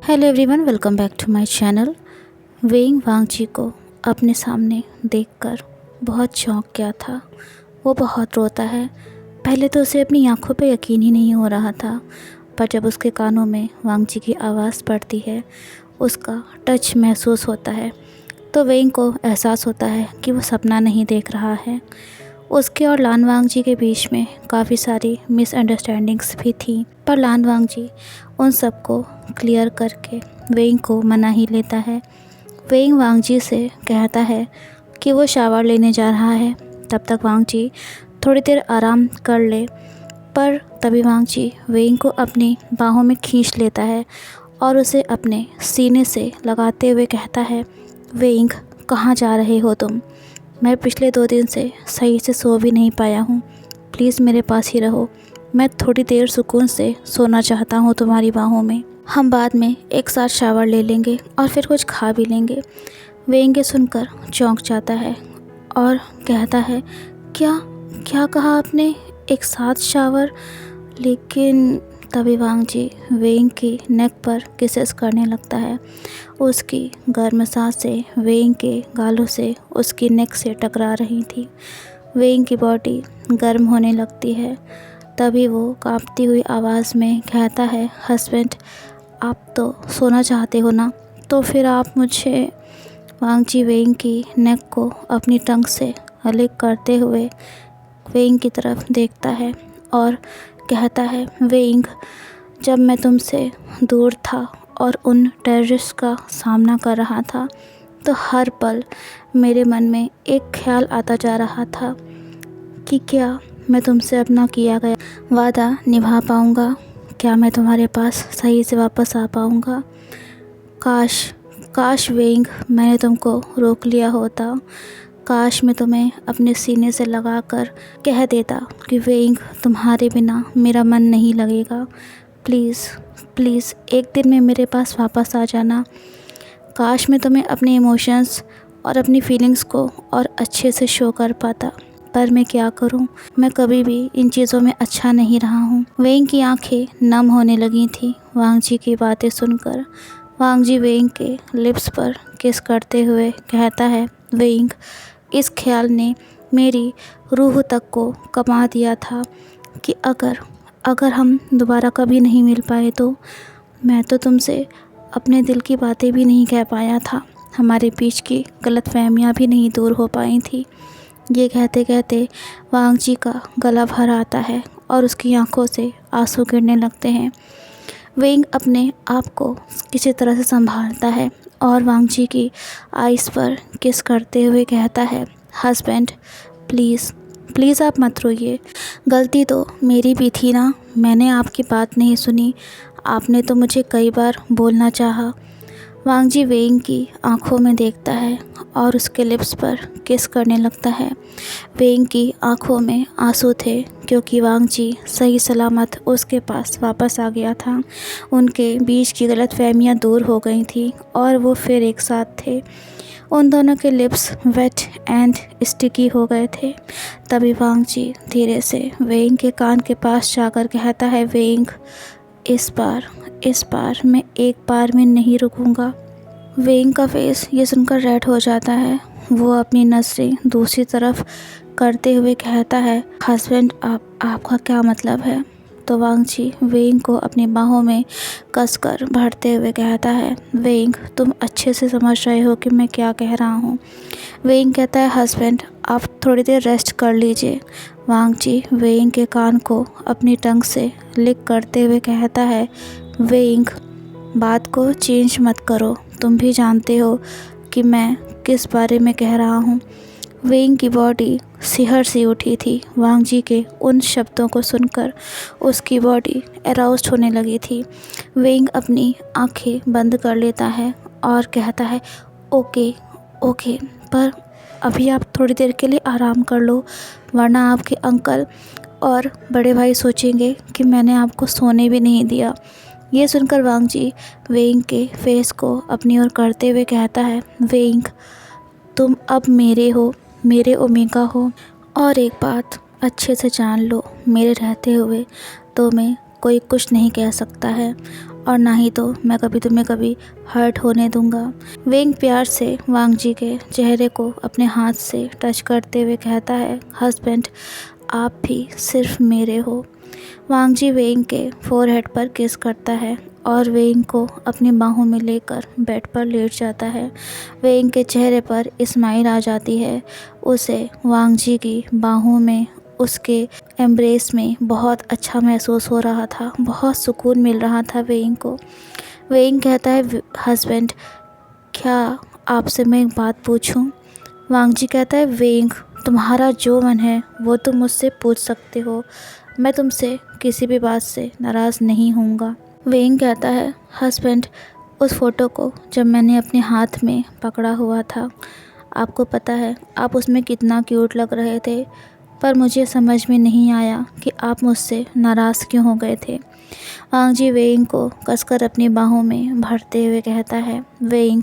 Hello everyone, welcome back to my channel. वेइंग वांगजी को अपने सामने देखकर बहुत चौंक गया था। वो बहुत रोता है। पहले तो उसे अपनी आंखों पे यकीन ही नहीं हो रहा था, पर जब उसके कानों में वांगजी की आवाज़ पड़ती है, उसका टच महसूस होता है, तो वेइंग को एहसास होता है कि वो सपना नहीं देख रहा है। उसके और लान वांगजी के बीच में काफ़ी सारी मिसअंडरस्टैंडिंग्स भी थी, पर लान वांगजी उन सबको क्लियर करके वेइंग को मना ही लेता है। वेइंग वांगजी से कहता है कि वो शावर लेने जा रहा है, तब तक वांगजी थोड़ी देर आराम कर ले। पर तभी वांगजी वेइंग को अपनी बाहों में खींच लेता है और उसे अपने सीने से लगाते हुए कहता है, वेइंग, कहाँ जा रहे हो तुम? मैं पिछले 2 दिन से सही से सो भी नहीं पाया हूँ। प्लीज़ मेरे पास ही रहो। मैं थोड़ी देर सुकून से सोना चाहता हूँ तुम्हारी बाहों में। हम बाद में एक साथ शावर ले लेंगे और फिर कुछ खा भी लेंगे। वेइंग ये सुनकर चौंक जाता है और कहता है, क्या क्या कहा आपने? एक साथ शावर? लेकिन तभी वांगजी वेइंग की नेक पर किसेस करने लगता है। उसकी गर्म सांसें वेइंग के गालों से उसकी नेक से टकरा रही थी। वेइंग की बॉडी गर्म होने लगती है। तभी वो कांपती हुई आवाज़ में कहता है, हस्बैंड, आप तो सोना चाहते हो ना, तो फिर आप मुझे। वांगजी वेइंग की नेक को अपनी टंग से लिक करते हुए वेइंग की तरफ देखता है और कहता है, वेइंग, जब मैं तुमसे दूर था और उन टेररिस्ट का सामना कर रहा था, तो हर पल मेरे मन में एक ख्याल आता जा रहा था कि क्या मैं तुमसे अपना किया गया वादा निभा पाऊँगा? क्या मैं तुम्हारे पास सही से वापस आ पाऊँगा? काश वेइंग, मैंने तुमको रोक लिया होता। काश मैं तुम्हें अपने सीने से लगाकर कह देता कि वेइंग, तुम्हारे बिना मेरा मन नहीं लगेगा। प्लीज़ प्लीज़ एक दिन में मेरे पास वापस आ जाना। काश मैं तुम्हें अपने इमोशंस और अपनी फीलिंग्स को और अच्छे से शो कर पाता, पर मैं क्या करूं? मैं कभी भी इन चीज़ों में अच्छा नहीं रहा हूं। वेइंग की आंखें नम होने लगी थी वांगजी की बातें सुनकर। वांगजी वेइंग के लिप्स पर किस करते हुए कहता है, वेइंग, इस ख्याल ने मेरी रूह तक को कमा दिया था कि अगर हम दोबारा कभी नहीं मिल पाए तो। मैं तो तुमसे अपने दिल की बातें भी नहीं कह पाया था। हमारे बीच की गलतफहमियां भी नहीं दूर हो पाई थी। ये कहते कहते वांगजी का गला भर आता है और उसकी आंखों से आंसू गिरने लगते हैं। वेइंग अपने आप को किसी तरह से संभालता है और वांगजी की आइस पर किस करते हुए कहता है, हस्बैंड, प्लीज़ आप मत रोइए। गलती तो मेरी भी थी ना, मैंने आपकी बात नहीं सुनी। आपने तो मुझे कई बार बोलना चाहा। वांगजी वेइंग की आंखों में देखता है और उसके लिप्स पर किस करने लगता है। वेइंग की आंखों में आंसू थे क्योंकि वांगजी सही सलामत उसके पास वापस आ गया था। उनके बीच की गलतफहमियां दूर हो गई थी और वो फिर एक साथ थे। उन दोनों के लिप्स वेट एंड स्टिकी हो गए थे। तभी वांगजी धीरे से वेइंग के कान के पास जाकर कहता है, वेइंग, इस बार मैं एक बार में नहीं रुकूंगा। वेइंग का फेस ये सुनकर रेड हो जाता है। वो अपनी नज़रें दूसरी तरफ करते हुए कहता है, हस्बैंड, आपका क्या मतलब है? तो वांगजी वेइंग को अपनी बाहों में कसकर भरते हुए कहता है, वेइंग, तुम अच्छे से समझ रहे हो कि मैं क्या कह रहा हूँ। वेइंग कहता है, हस्बैंड, आप थोड़ी देर रेस्ट कर लीजिए। वांगजी वेइंग के कान को अपनी टंग से लिक करते हुए कहता है, वेइंग, बात को चेंज मत करो। तुम भी जानते हो कि मैं किस बारे में कह रहा हूँ। वेइंग की बॉडी सिहर सी उठी थी वांगजी के उन शब्दों को सुनकर। उसकी बॉडी अराउज्ड होने लगी थी। वेइंग अपनी आंखें बंद कर लेता है और कहता है, ओके, पर अभी आप थोड़ी देर के लिए आराम कर लो, वरना आपके अंकल और बड़े भाई सोचेंगे कि मैंने आपको सोने भी नहीं दिया। ये सुनकर वांगजी वेइंग के फेस को अपनी ओर करते हुए कहता है, वेइंग, तुम अब मेरे हो, मेरे ओमेगा हो। और एक बात अच्छे से जान लो, मेरे रहते हुए तुम्हें कोई कुछ नहीं कह सकता है और ना ही तो मैं कभी तुम्हें कभी हर्ट होने दूंगा। वेंग प्यार से वांग जी के चेहरे को अपने हाथ से टच करते हुए कहता है, हस्बैंड आप भी सिर्फ मेरे हो। वांग जी वेंग के फोरहेड पर किस करता है और वेंग को अपनी बाहों में लेकर बेड पर लेट जाता है। वेंग के चेहरे पर स्माइल आ जाती है। उसे वांग जी की बाहों में, उसके एम्ब्रेस में बहुत अच्छा महसूस हो रहा था, बहुत सुकून मिल रहा था वेंग को। वेंग कहता है, हस्बैंड क्या आपसे मैं एक बात पूछूं? वांग जी कहता है, वेंग तुम्हारा जो मन है वो तुम मुझसे पूछ सकते हो, मैं तुमसे किसी भी बात से नाराज़ नहीं होऊंगा। वेंग कहता है, हस्बैंड उस फ़ोटो को जब मैंने अपने हाथ में पकड़ा हुआ था, आपको पता है आप उसमें कितना क्यूट लग रहे थे, पर मुझे समझ में नहीं आया कि आप मुझसे नाराज़ क्यों हो गए थे। वांग जी वेंग को कसकर अपनी बाहों में भरते हुए कहता है, वेंग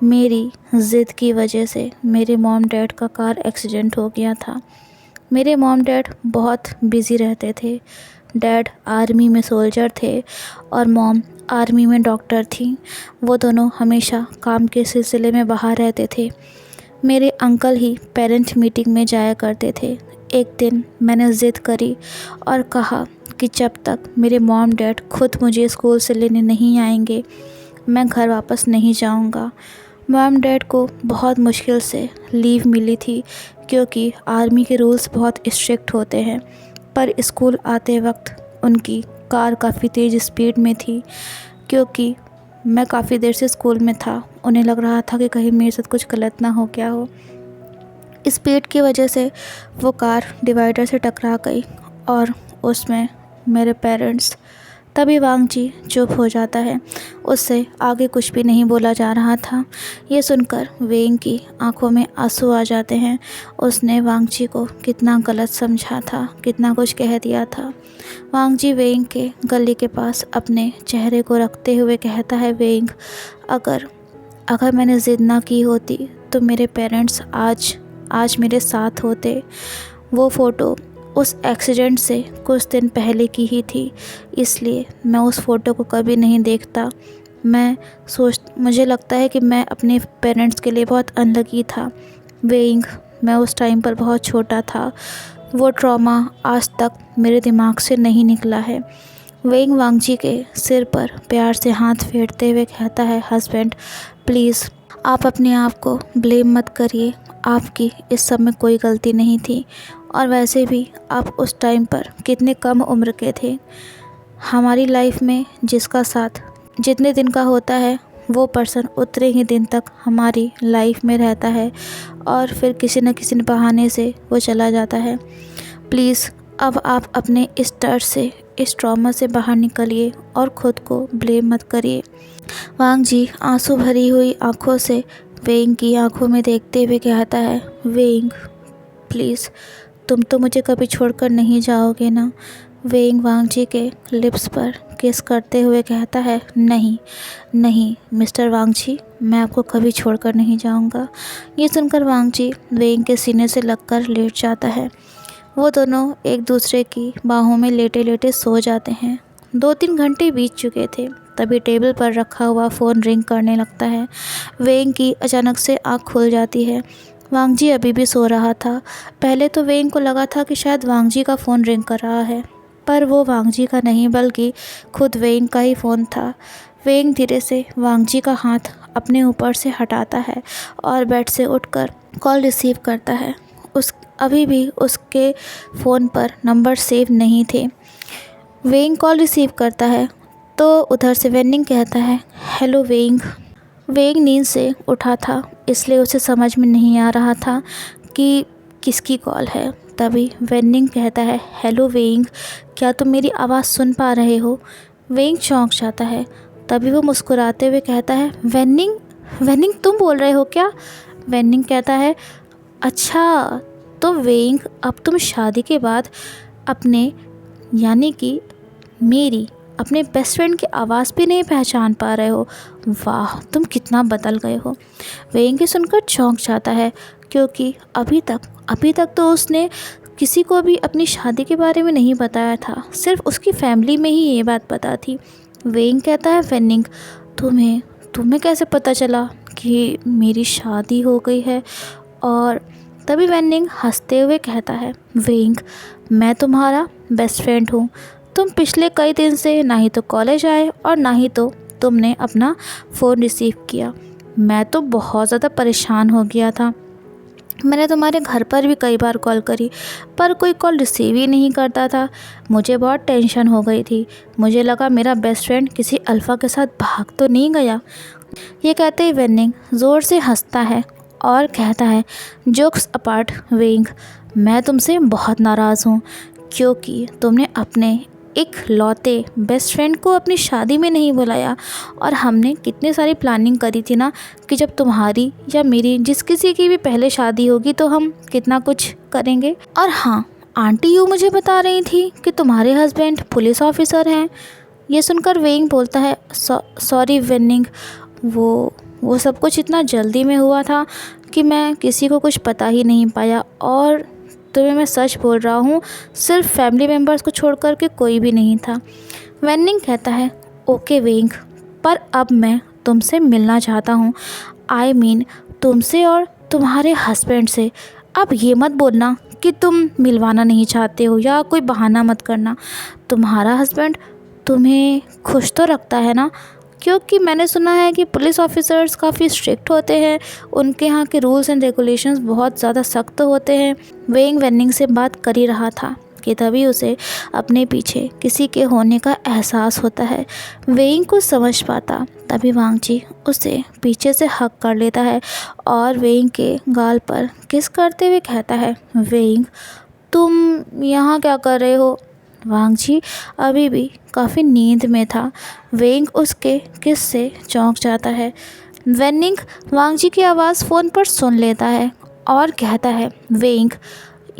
मेरी ज़िद की वजह से मेरे मॉम डैड का कार एक्सीडेंट हो गया था। मेरे मॉम डैड बहुत बिज़ी रहते थे। डैड आर्मी में सोल्जर थे और मॉम आर्मी में डॉक्टर थी। वो दोनों हमेशा काम के सिलसिले में बाहर रहते थे। मेरे अंकल ही पेरेंट मीटिंग में जाया करते थे। एक दिन मैंने ज़िद करी और कहा कि जब तक मेरे मॉम डैड खुद मुझे स्कूल से लेने नहीं आएंगे, मैं घर वापस नहीं जाऊंगा। मॉम डैड को बहुत मुश्किल से लीव मिली थी क्योंकि आर्मी के रूल्स बहुत स्ट्रिक्ट होते हैं, पर स्कूल आते वक्त उनकी कार काफ़ी तेज़ स्पीड में थी। क्योंकि मैं काफ़ी देर से स्कूल में था, उन्हें लग रहा था कि कहीं मेरे साथ कुछ गलत ना हो गया हो। स्पीड की वजह से वो कार डिवाइडर से टकरा गई और उसमें मेरे पेरेंट्स। तभी वांग जी चुप हो जाता है। उससे आगे कुछ भी नहीं बोला जा रहा था। ये सुनकर वेंग की आंखों में आंसू आ जाते हैं। उसने वांग जी को कितना गलत समझा था, कितना कुछ कह दिया था। वांग जी वेंग के गले के पास अपने चेहरे को रखते हुए कहता है, वेंग अगर मैंने ज़िद ना की होती तो मेरे पेरेंट्स आज मेरे साथ होते। वो फ़ोटो उस एक्सीडेंट से कुछ दिन पहले की ही थी, इसलिए मैं उस फ़ोटो को कभी नहीं देखता। मुझे लगता है कि मैं अपने पेरेंट्स के लिए बहुत अनलकी था। वेइंग मैं उस टाइम पर बहुत छोटा था। वो ट्रॉमा आज तक मेरे दिमाग से नहीं निकला है। वेइंग वांग जी के सिर पर प्यार से हाथ फेरते हुए कहता है, हस्बैंड प्लीज़ आप अपने आप को ब्लेम मत करिए। आपकी इस सब में कोई गलती नहीं थी और वैसे भी आप उस टाइम पर कितने कम उम्र के थे। हमारी लाइफ में जिसका साथ जितने दिन का होता है वो पर्सन उतने ही दिन तक हमारी लाइफ में रहता है और फिर किसी न किसी बहाने से वो चला जाता है। प्लीज़ अब आप अपने इस डर से, इस ट्रॉमा से बाहर निकलिए और ख़ुद को ब्लेम मत करिए। वांग जी आंसू भरी हुई आंखों से वेइंग की आंखों में देखते हुए कहता है, वेइंग प्लीज़ तुम तो मुझे कभी छोड़कर नहीं जाओगे ना। वेइंग वांग जी के लिप्स पर किस करते हुए कहता है, नहीं मिस्टर वांग जी, मैं आपको कभी छोड़कर नहीं जाऊंगा। ये सुनकर वांग जी वेइंग के सीने से लगकर लेट जाता है। वो दोनों एक दूसरे की बाहों में लेटे लेटे सो जाते हैं। 2-3 घंटे बीत चुके थे। तभी टेबल पर रखा हुआ फ़ोन रिंग करने लगता है। वेइंग की अचानक से आँख खुल जाती है। वांग जी अभी भी सो रहा था। पहले तो वेइंग को लगा था कि शायद वांग जी का फ़ोन रिंग कर रहा है, पर वो वांग जी का नहीं बल्कि खुद वेइंग का ही फ़ोन था। वेइंग धीरे से वांग जी का हाथ अपने ऊपर से हटाता है और बेड से उठकर कॉल रिसीव करता है। अभी भी उसके फ़ोन पर नंबर सेव नहीं थे। वेइंग कॉल रिसीव करता है तो उधर से वेनिंग कहता है, हेलो वेइंग। वेइंग नींद से उठा था, इसलिए उसे समझ में नहीं आ रहा था कि किसकी कॉल है। तभी वेनिंग कहता है, हेलो वेइंग, क्या तुम मेरी आवाज़ सुन पा रहे हो? वेइंग चौंक जाता है। तभी वो मुस्कुराते हुए कहता है, वेनिंग तुम बोल रहे हो क्या? वेनिंग कहता है, अच्छा तो वेइंग अब तुम शादी के बाद अपने यानी कि मेरी अपने बेस्ट फ्रेंड की आवाज़ भी नहीं पहचान पा रहे हो? वाह तुम कितना बदल गए हो। वेइंग की सुनकर चौंक जाता है क्योंकि अभी तक तो उसने किसी को भी अपनी शादी के बारे में नहीं बताया था। सिर्फ उसकी फैमिली में ही ये बात पता थी। वेंग कहता है वेनिंग, तुम्हें तुम्हें कैसे पता चला कि मेरी शादी हो गई है? और तभी वेनिंग हंसते हुए कहता है, वेंग मैं तुम्हारा बेस्ट फ्रेंड हूँ। तुम पिछले कई दिन से ना ही तो कॉलेज आए और ना ही तो तुमने अपना फ़ोन रिसीव किया। मैं तो बहुत ज़्यादा परेशान हो गया था। मैंने तुम्हारे घर पर भी कई बार कॉल करी पर कोई कॉल रिसीव ही नहीं करता था। मुझे बहुत टेंशन हो गई थी। मुझे लगा मेरा बेस्ट फ्रेंड किसी अल्फ़ा के साथ भाग तो नहीं गया। ये कहते ही वेनिंग ज़ोर से हंसता है और कहता है, जोक्स अपार्ट वेंग, मैं तुमसे बहुत नाराज़ हूँ क्योंकि तुमने अपने एक लौते बेस्ट फ्रेंड को अपनी शादी में नहीं बुलाया। और हमने कितनी सारी प्लानिंग करी थी ना कि जब तुम्हारी या मेरी जिस किसी की भी पहले शादी होगी तो हम कितना कुछ करेंगे। और हाँ, आंटी यू मुझे बता रही थी कि तुम्हारे हस्बैंड पुलिस ऑफिसर हैं। ये सुनकर वेंग बोलता है, सॉरी वेनिंग, वो सब कुछ इतना जल्दी में हुआ था कि मैं किसी को कुछ पता ही नहीं पाया। और तुम्हें मैं सच बोल रहा हूँ, सिर्फ फैमिली मेम्बर्स को छोड़कर के कोई भी नहीं था। वेनिंग कहता है, ओके वेंग, पर अब मैं तुमसे मिलना चाहता हूँ। आई मीन तुमसे और तुम्हारे हस्बैंड से। अब ये मत बोलना कि तुम मिलवाना नहीं चाहते हो या कोई बहाना मत करना। तुम्हारा हस्बैंड तुम्हें खुश तो रखता है ना? क्योंकि मैंने सुना है कि पुलिस ऑफिसर्स काफ़ी स्ट्रिक्ट होते हैं, उनके यहाँ के रूल्स एंड रेगुलेशंस बहुत ज़्यादा सख्त होते हैं। वेंग वेनिंग से बात कर ही रहा था कि तभी उसे अपने पीछे किसी के होने का एहसास होता है। वेंग को समझ पाता तभी वांगजी उसे पीछे से हक कर लेता है और वेंग के गाल पर किस करते हुए कहता है, वेंग तुम यहाँ क्या कर रहे हो? वांगजी अभी भी काफ़ी नींद में था। वेंग उसके किस से चौंक जाता है। वेनिंग वांगजी की आवाज़ फ़ोन पर सुन लेता है और कहता है, वेंग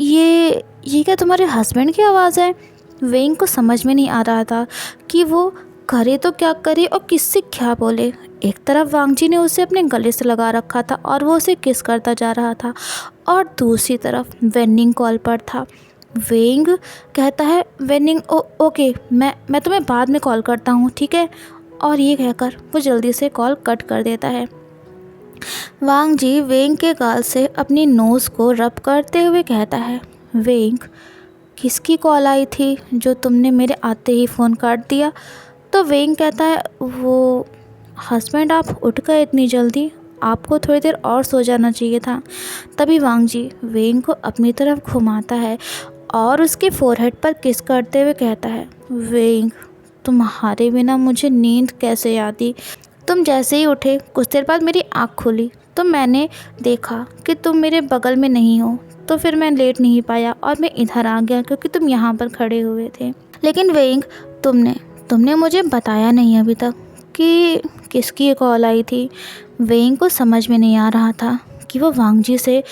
ये क्या तुम्हारे हस्बैंड की आवाज़ है? वेंग को समझ में नहीं आ रहा था कि वो करे तो क्या करे और किससे क्या बोले। एक तरफ वांगजी ने उसे अपने गले से लगा रखा था और वो उसे किस करता जा रहा था और दूसरी तरफ वेनिंग कॉल पर था। वेंग कहता है, वेनिंग ओके, मैं तुम्हें बाद में कॉल करता हूँ, ठीक है? और ये कहकर वो जल्दी से कॉल कट कर देता है। वांगजी वेंग के गाल से अपनी नोज़ को रब करते हुए कहता है, वेंग किसकी कॉल आई थी जो तुमने मेरे आते ही फ़ोन काट दिया? तो वेंग कहता है, वो हस्बैंड आप उठ गए इतनी जल्दी, आपको थोड़ी देर और सो जाना चाहिए था। तभी वांगजी वेंग को अपनी तरफ घुमाता है और उसके फोरहेड पर किस करते हुए कहता है, वेंग तुम्हारे बिना मुझे नींद कैसे आती? तुम जैसे ही उठे कुछ देर बाद मेरी आँख खुली तो मैंने देखा कि तुम मेरे बगल में नहीं हो, तो फिर मैं लेट नहीं पाया और मैं इधर आ गया क्योंकि तुम यहाँ पर खड़े हुए थे। लेकिन वेंग तुमने मुझे बताया नहीं अभी तक कि किसकी कॉल आई थी। वेंग को समझ में नहीं आ रहा था कि वो वांगजी से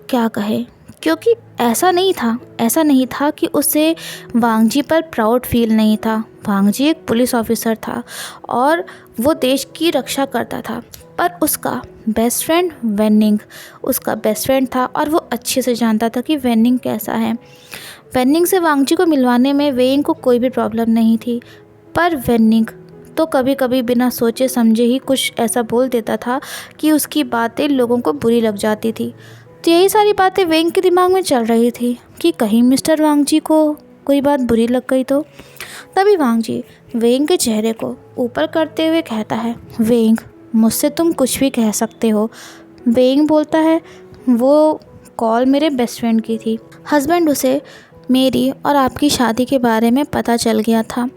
क्या कहे, क्योंकि ऐसा नहीं था कि उसे वांगजी पर प्राउड फील नहीं था। वांगजी एक पुलिस ऑफिसर था और वो देश की रक्षा करता था, पर उसका बेस्ट फ्रेंड वेनिंग उसका बेस्ट फ्रेंड था और वो अच्छे से जानता था कि वेनिंग कैसा है। वेनिंग से वांगजी को मिलवाने में वेंग को कोई भी प्रॉब्लम नहीं थी, पर वेनिंग तो कभी कभी बिना सोचे समझे ही कुछ ऐसा बोल देता था कि उसकी बातें लोगों को बुरी लग जाती थी। तो यही सारी बातें वेंग के दिमाग में चल रही थी कि कहीं मिस्टर वांगजी को कोई बात बुरी लग गई तो। तभी वांगजी वेंग के चेहरे को ऊपर करते हुए कहता है, वेंग मुझसे तुम कुछ भी कह सकते हो। वेंग बोलता है, वो कॉल मेरे बेस्ट फ्रेंड की थी। हस्बैंड उसे मेरी और आपकी शादी के बारे में पता चल गया था।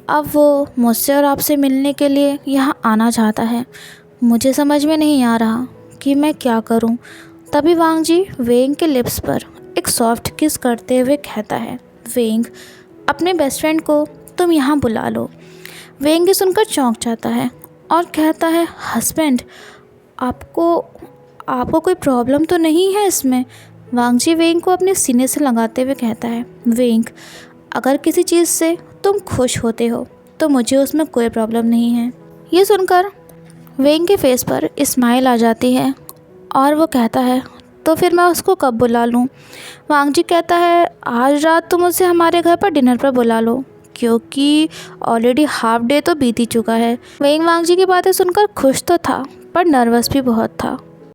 अब वो मुझसे और आपसे मिलने के लिए यहाँ आना चाहता है। मुझे समझ में नहीं आ रहा कि मैं क्या करूँ। तभी वांगजी वेंग के लिप्स पर एक सॉफ्ट किस करते हुए कहता है, वेंग अपने बेस्ट फ्रेंड को तुम यहाँ बुला लो। वेंग सुनकर चौंक जाता है और कहता है, हस्बैंड आपको कोई प्रॉब्लम तो नहीं है इसमें? वांगजी वेंग को अपने सीने से लगाते हुए कहता है, वेंग अगर किसी चीज़ से तुम खुश होते हो तो मुझे उसमें कोई प्रॉब्लम नहीं है। ये सुनकर वेंग के फेस पर स्माइल आ जाती है और वो कहता है, तो फिर मैं उसको कब बुला लूँ? वांगजी कहता है, आज रात तुम उसे हमारे घर पर डिनर पर बुला लो, क्योंकि ऑलरेडी हाफ डे तो बीत ही चुका है। वेइंग वांग जी की बातें सुनकर खुश तो था पर नर्वस भी बहुत था।